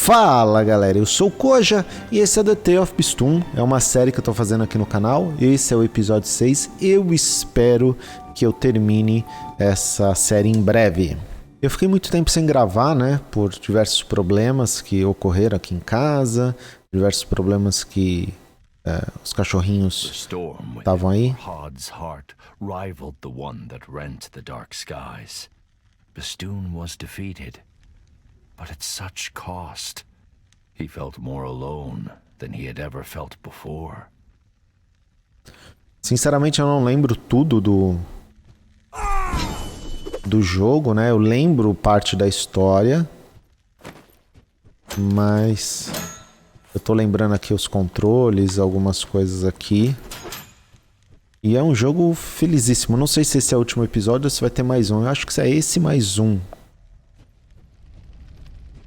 Fala galera, eu sou o Koja e esse é The Tale of Bistun, é uma série que eu tô fazendo aqui no canal. Esse é o episódio 6, eu espero que eu termine essa série em breve. Eu fiquei muito tempo sem gravar, né, por diversos problemas que ocorreram aqui em casa, diversos problemas que os cachorrinhos estavam aí. Bistun was defeated, but at such cost. He felt more alone than he had ever felt before. Sinceramente, eu não lembro tudo do jogo, né? Eu lembro parte da história, mas eu tô lembrando aqui os controles, algumas coisas aqui. E é um jogo felizíssimo. Não sei se esse é o último episódio ou se vai ter mais um. Eu acho que é esse mais um.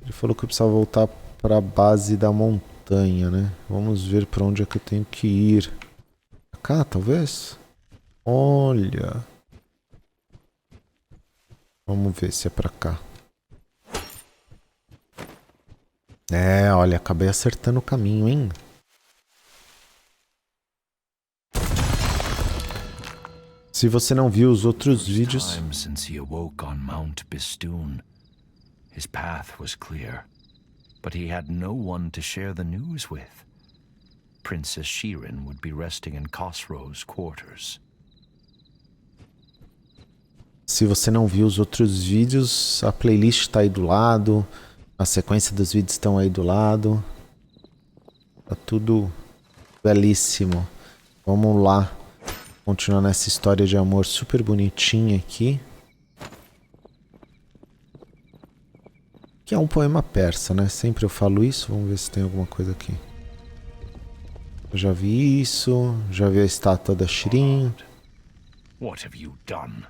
Ele falou que eu precisava voltar para a base da montanha, né? Vamos ver para onde é que eu tenho que ir. Pra cá, talvez? Olha. Vamos ver se é para cá. É, olha, acabei acertando o caminho, hein? Se você não viu os outros vídeos, his path was clear, but he had no one to share the news with. Princess Shirin would be resting in Khosrow's quarters. Se você não viu os outros vídeos, a playlist está aí do lado, a sequência dos vídeos estão aí do lado. Tá tudo belíssimo. Vamos lá. Continuar nessa história de amor super bonitinha aqui. Que é um poema persa, né? Sempre eu falo isso. Vamos ver se tem alguma coisa aqui. Eu já vi isso. Já vi a estátua da Shirin. What have you done?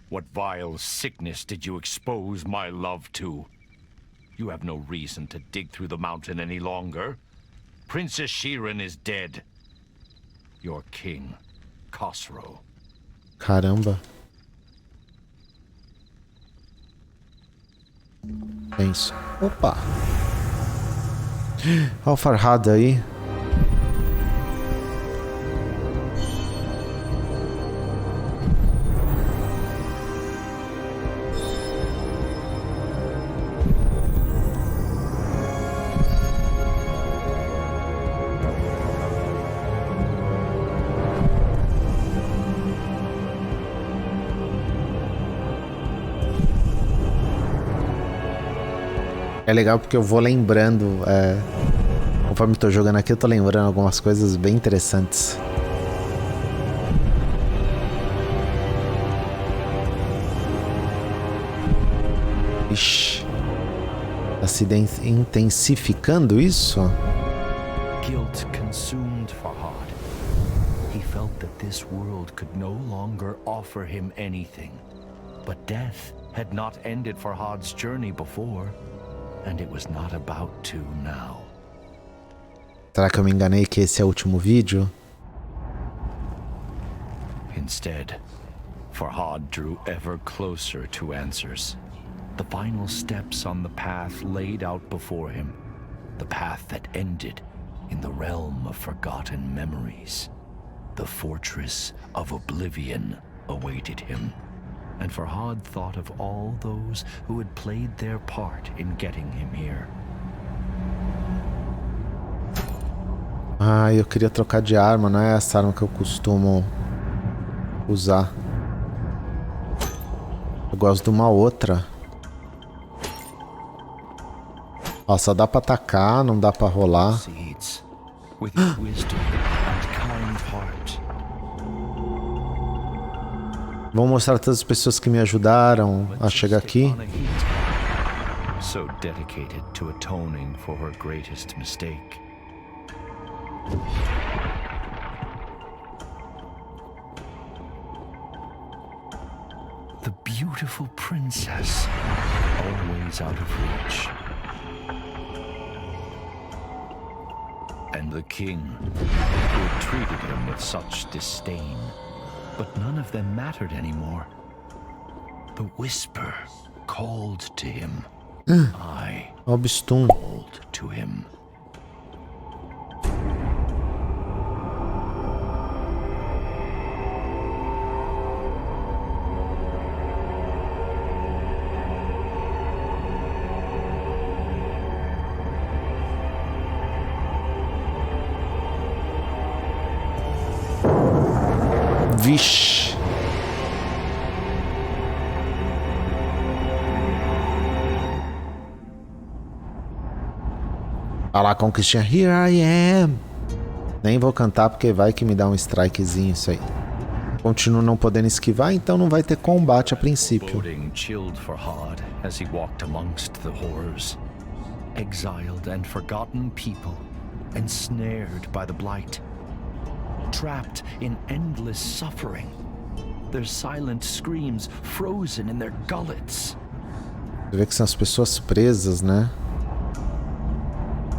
What vile sickness did you expose my love to? You have no reason to dig through the mountain any longer. Princess Shirin is dead. Your king, Khosrow. Caramba. Tenso. Opa. Olha o Farhad aí. É legal porque eu vou lembrando, conforme eu tô jogando aqui, eu tô lembrando algumas coisas bem interessantes. Ixi, tá se intensificando isso? Guilt consumed Farhad. He felt that this world could no longer offer him anything. But death had not ended Farhad's journey before. And it was not about to now. Será que eu me enganei que esse é o último vídeo? Instead, Farhad drew ever closer to answers. The final steps on the path laid out before him. The path that ended in the realm of forgotten memories. The fortress of oblivion awaited him. And Farhad thought of all those who had played their part in getting him here. Ah, eu queria trocar de arma, não é essa arma que eu costumo usar. Eu gosto de uma outra. Ó, só dá pra atacar, não dá pra rolar. Vou mostrar a todas as pessoas que me ajudaram a chegar aqui. So dedicated to atoning for her greatest mistake. The beautiful princess, always out of reach. And the king, who had treated him with such disdain. But none of them mattered anymore. The whisper called to him. I Bistun. called to him. Vixe. Olha lá, conquistinha. Here I am. Nem vou cantar porque vai que me dá um strikezinho isso aí. Continuo não podendo esquivar, então não vai ter combate a princípio. Boding chilled for Hod as he walked amongst the horrors. Exiled and forgotten people, ensnared by the blight. Trapped in endless suffering, their silent screams frozen in their gullets. Você vê que são as pessoas presas, né?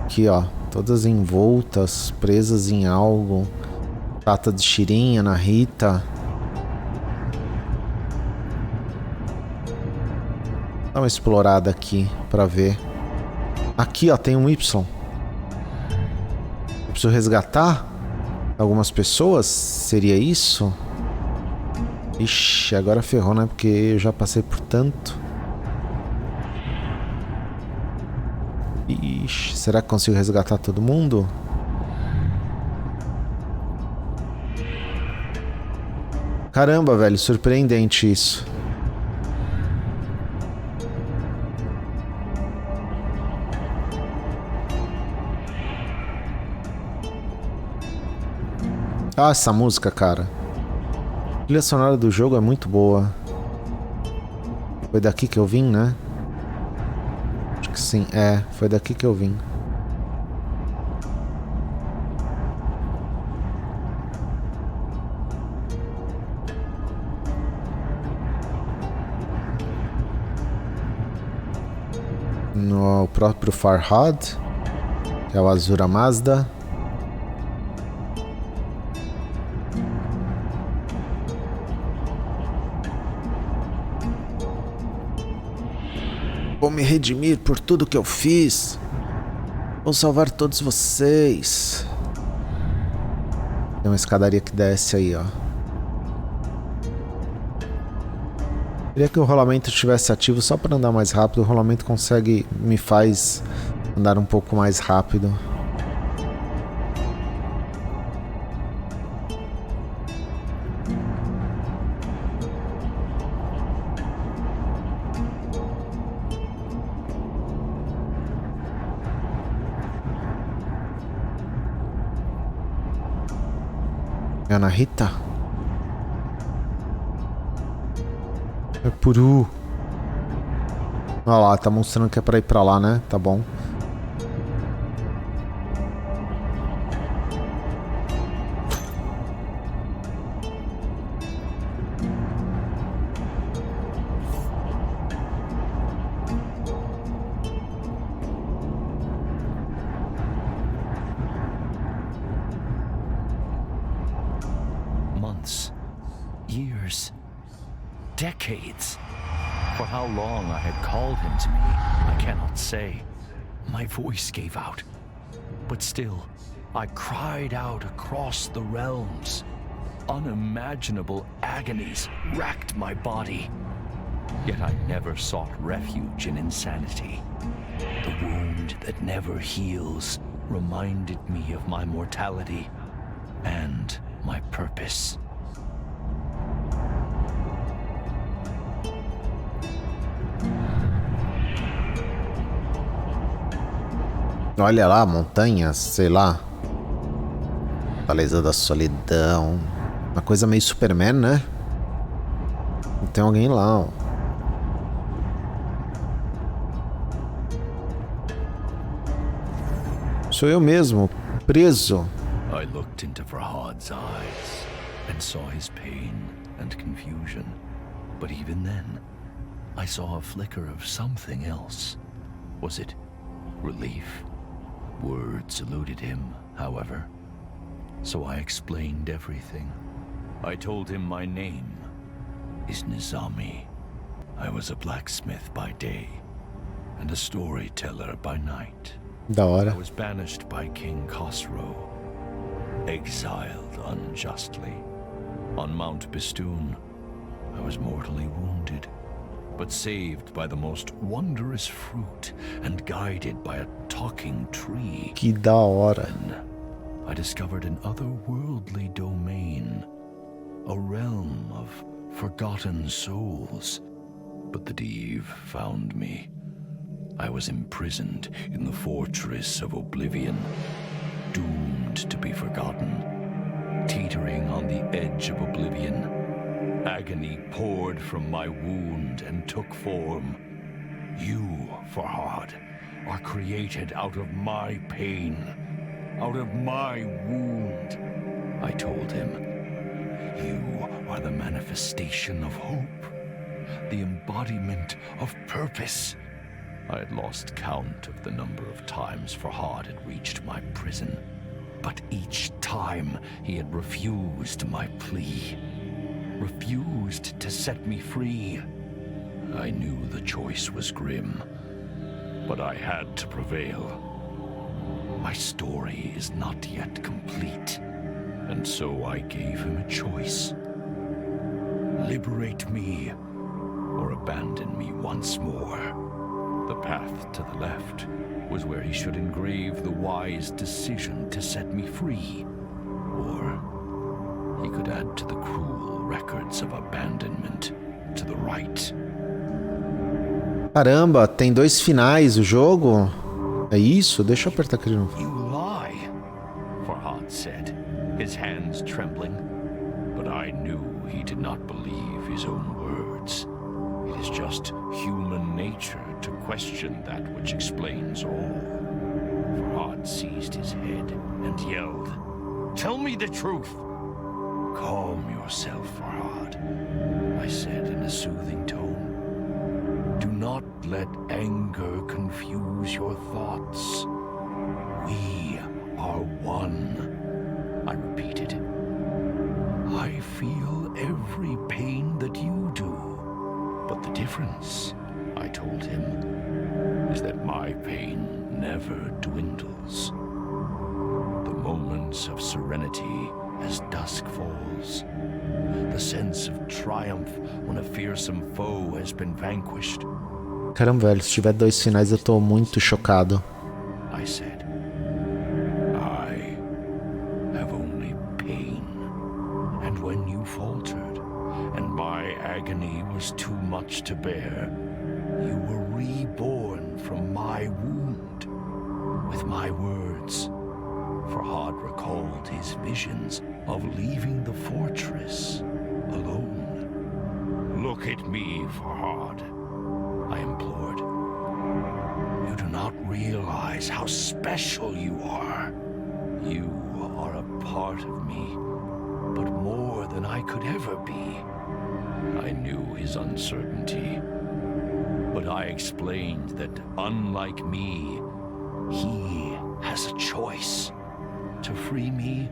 Aqui, ó, todas envoltas, presas em algo. Trata de Shirin, Ana Rita. Dá uma explorada aqui pra ver. Aqui, ó, tem um Y. Eu preciso resgatar algumas pessoas? Seria isso? Ixi, agora ferrou, né? Porque eu já passei por tanto. Ixi, será que consigo resgatar todo mundo? Caramba, velho, surpreendente isso. Ah, essa música, cara. A trilha sonora do jogo é muito boa. Foi daqui que eu vim, né? Acho que sim, foi daqui que eu vim. No próprio Farhad, que é o Azura Mazda. Vou me redimir por tudo que eu fiz. Vou salvar todos vocês. Tem uma escadaria que desce aí, ó. Queria que o rolamento estivesse ativo só para andar mais rápido. O rolamento me faz andar um pouco mais rápido. Ana Rita? É Puru. Olha lá, tá mostrando que é pra ir pra lá, né? Tá bom. Months, years, decades. For how long I had called him to me, I cannot say. My voice gave out. But still, I cried out across the realms. Unimaginable agonies racked my body. Yet I never sought refuge in insanity. The wound that never heals reminded me of my mortality and my purpose. Olha lá, montanhas, sei lá. Fortaleza da Solidão. Uma coisa meio Superman, né? Tem alguém lá, ó. Sou eu mesmo, preso. I looked into Farhad's eyes and saw his pain and confusion. But even then, I saw a flicker of something else. Was it relief? Words eluded him, however. So I explained everything. I told him my name is Nizami. I was a blacksmith by day and a storyteller by night. Da hora. I was banished by King Khosrow, exiled unjustly. On Mount Bistun, I was mortally wounded, but saved by the most wondrous fruit and guided by a talking tree. Que da hora. Then I discovered an otherworldly domain, a realm of forgotten souls. But the Div found me. I was imprisoned in the fortress of oblivion, doomed to be forgotten, teetering on the edge of oblivion. Agony poured from my wound and took form. You, Farhad, are created out of my pain, out of my wound. I told him, you are the manifestation of hope, the embodiment of purpose. I had lost count of the number of times Farhad had reached my prison, but each time he had refused my plea, refused to set me free. I knew the choice was grim, but I had to prevail. My story is not yet complete, and so I gave him a choice. Liberate me, or abandon me once more. The path to the left was where he should engrave the wise decision to set me free. Or he could add to the cruel records of abandonment to the right. Caramba, tem 2 finais o jogo? É isso? Deixa eu apertar aqui de novo. You lie, Farhad said, his hands trembling. But I knew he did not believe his own words. It is just human nature to question that which explains all. Farhad seized his head and yelled, "Tell me the truth!" "Calm yourself, Farhad," I said in a soothing tone. "Do not let anger confuse your thoughts. We are one," I repeated. "I feel every pain that you do. But the difference," I told him, "is that my pain never dwindles. The moments of serenity as dusk falls, the sense of triumph when a fearsome foe has been vanquished." Caramba, velho, se tiver 2 finais eu tô muito chocado. I said, "I have only pain. And when you faltered, and my agony was too much to bear, you were reborn from my wound. With my words." Farhad recalled his visions of leaving the fortress alone. "Look at me, Farhad," I implored. "You do not realize how special you are. You are a part of me, but more than I could ever be." I knew his uncertainty, but I explained that, unlike me, he has a choice: to free me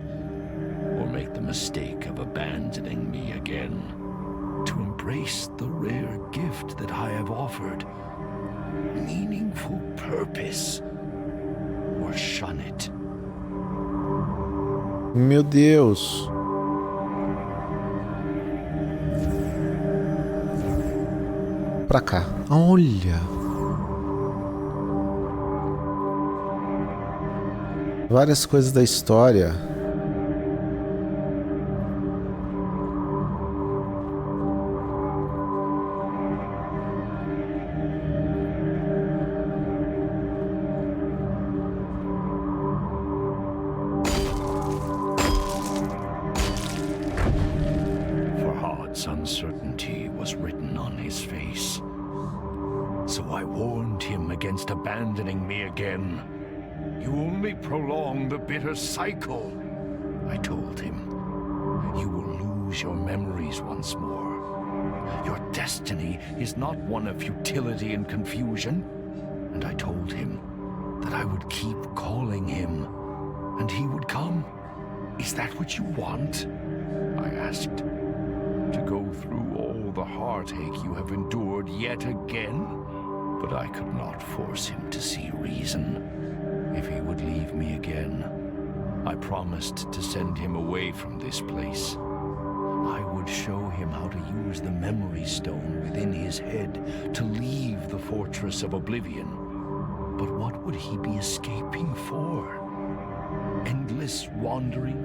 or make the mistake of abandoning me again, to embrace the rare gift that I have offered, meaningful purpose, or shun it. Meu Deus. Pra cá. Olha. Várias coisas da história. Farhad's uncertainty was written on his face. So I warned him against abandoning me again. "You only prolong the bitter cycle," I told him. "You will lose your memories once more. Your destiny is not one of futility and confusion." And I told him that I would keep calling him, and he would come. "Is that what you want?" I asked. "To go through all the heartache you have endured yet again?" But I could not force him to see reason. would leave me again, I promised to send him away from this place. I would show him how to use the memory stone within his head to leave the fortress of oblivion. But what would he be escaping for? Endless wandering?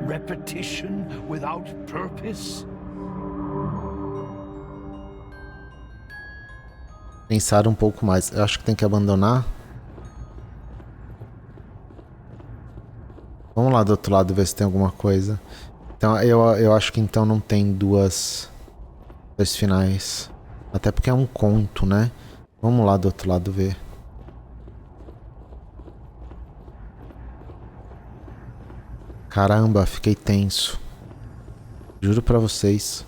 Repetition without purpose? Pensar um pouco mais. Eu acho que tem que abandonar. Vamos lá do outro lado ver se tem alguma coisa. Então eu acho que então não tem dois finais. Até porque é um conto, né? Vamos lá do outro lado ver. Caramba, fiquei tenso. Juro pra vocês.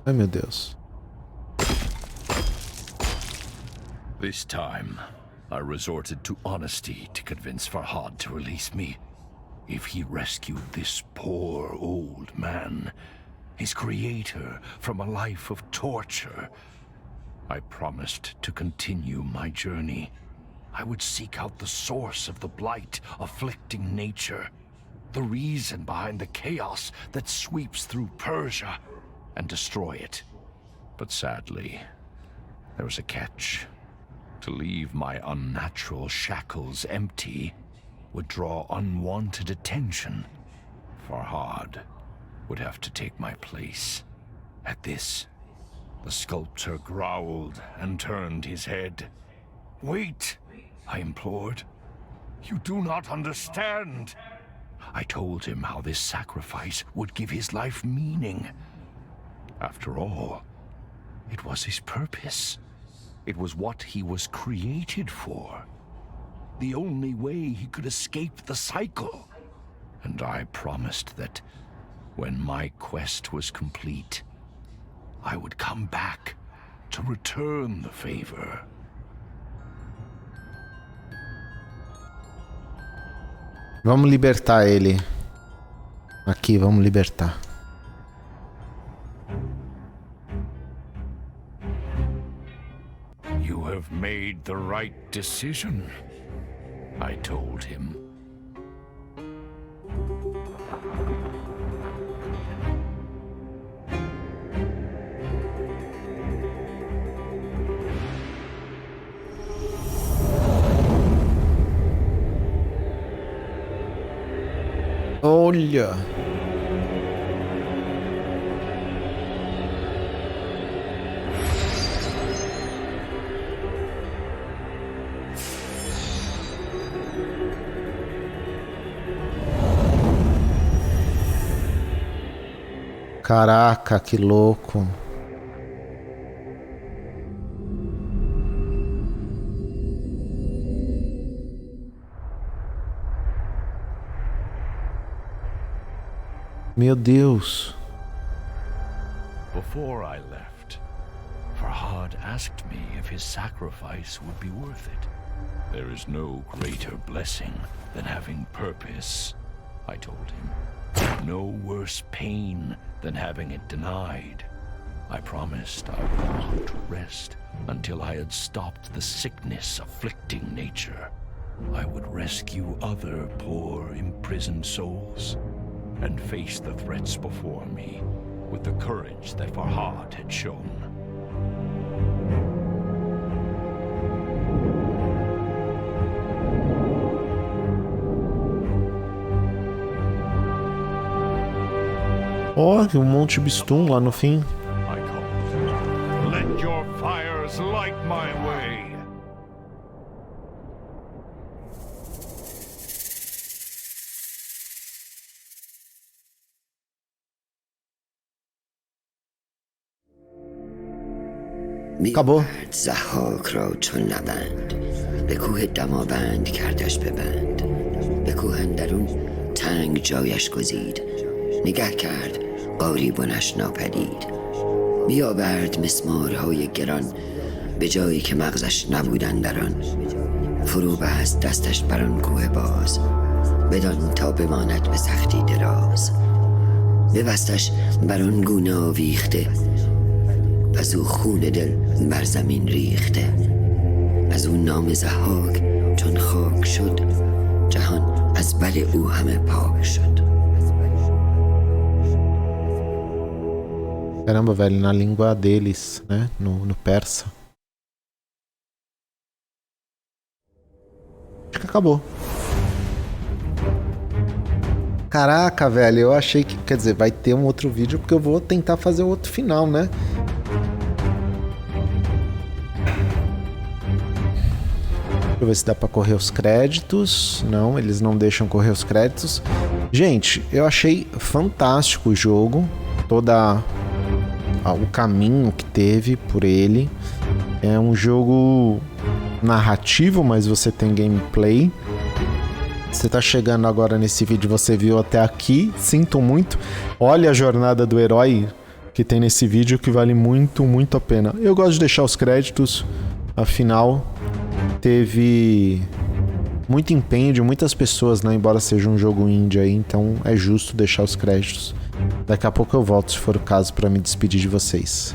Ai, meu Deus. This time, I resorted to honesty to convince Farhad to release me. If he rescued this poor old man, his creator, from a life of torture, I promised to continue my journey. I would seek out the source of the blight afflicting nature, the reason behind the chaos that sweeps through Persia, and destroy it. But sadly, there was a catch. To leave my unnatural shackles empty would draw unwanted attention. Farhad would have to take my place. At this, the sculptor growled and turned his head. "Wait," I implored. "You do not understand." I told him how this sacrifice would give his life meaning. After all, it was his purpose. It was what he was created for. The only way he could escape the cycle. And I promised that when my quest was complete, I would come back to return the favor. Vamos libertar ele. Aqui, vamos libertar. You have made the right decision, I told him. Olha! Caraca, que louco. Meu Deus. Before I left, Farhad asked me if his sacrifice would be worth it. There is no greater blessing than having purpose, I told him. No worse pain than having it denied. I promised I would not rest until I had stopped the sickness afflicting nature. I would rescue other poor, imprisoned souls and face the threats before me with the courage that Farhad had shown. Ó, oh, Monte Bistun lá no fim. I called. Let your fires light my way. Acabou. ضحاک را چون نبند به کوه دماوند کردش ببند به کوه اندرون تنگ جایش گزید نگه کرد قاری بنش ناپدید بیاورد مسمارهای گران به جایی که مغزش نبودن در آن فرو بست دستش بر آن کوه باز بدان تا بماند به سختی دراز ببستش بر آن گونه آویخته از او خون دل بر زمین ریخته از او نام ضحاک چون خاک شد جهان از بد او همه پاک شد. Caramba, velho, na língua deles, né? No persa. Acho que acabou. Caraca, velho, eu achei que... Quer dizer, vai ter um outro vídeo porque eu vou tentar fazer o outro final, né? Deixa eu ver se dá pra correr os créditos. Não, eles não deixam correr os créditos. Gente, eu achei fantástico o jogo. O caminho que teve por ele. É um jogo narrativo, mas você tem gameplay. Você tá chegando agora nesse vídeo, você viu até aqui, sinto muito. Olha a jornada do herói que tem nesse vídeo, que vale muito, muito a pena. Eu gosto de deixar os créditos, afinal, teve muito empenho de muitas pessoas, né? Embora seja um jogo indie aí, então é justo deixar os créditos. Daqui a pouco eu volto, se for o caso, para me despedir de vocês.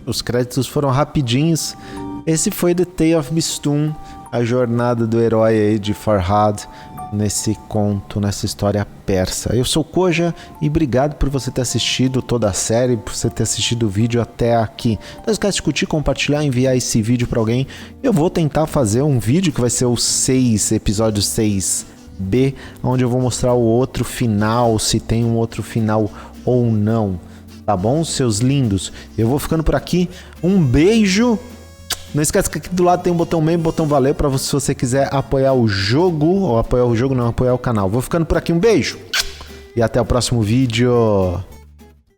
Os créditos foram rapidinhos. Esse foi The Tale of Bistun, a jornada do herói aí de Farhad nesse conto, nessa história persa. Eu sou o Koja e obrigado por você ter assistido toda a série, por você ter assistido o vídeo até aqui. Não esquece de curtir, compartilhar, enviar esse vídeo para alguém. Eu vou tentar fazer um vídeo que vai ser o episódio 6B, onde eu vou mostrar o outro final, se tem um outro final ou não. Tá bom, seus lindos? Eu vou ficando por aqui. Um beijo. Não esquece que aqui do lado tem um botão membro, botão valeu, para se você quiser apoiar o jogo, ou apoiar o jogo, não, apoiar o canal. Vou ficando por aqui, um beijo. E até o próximo vídeo.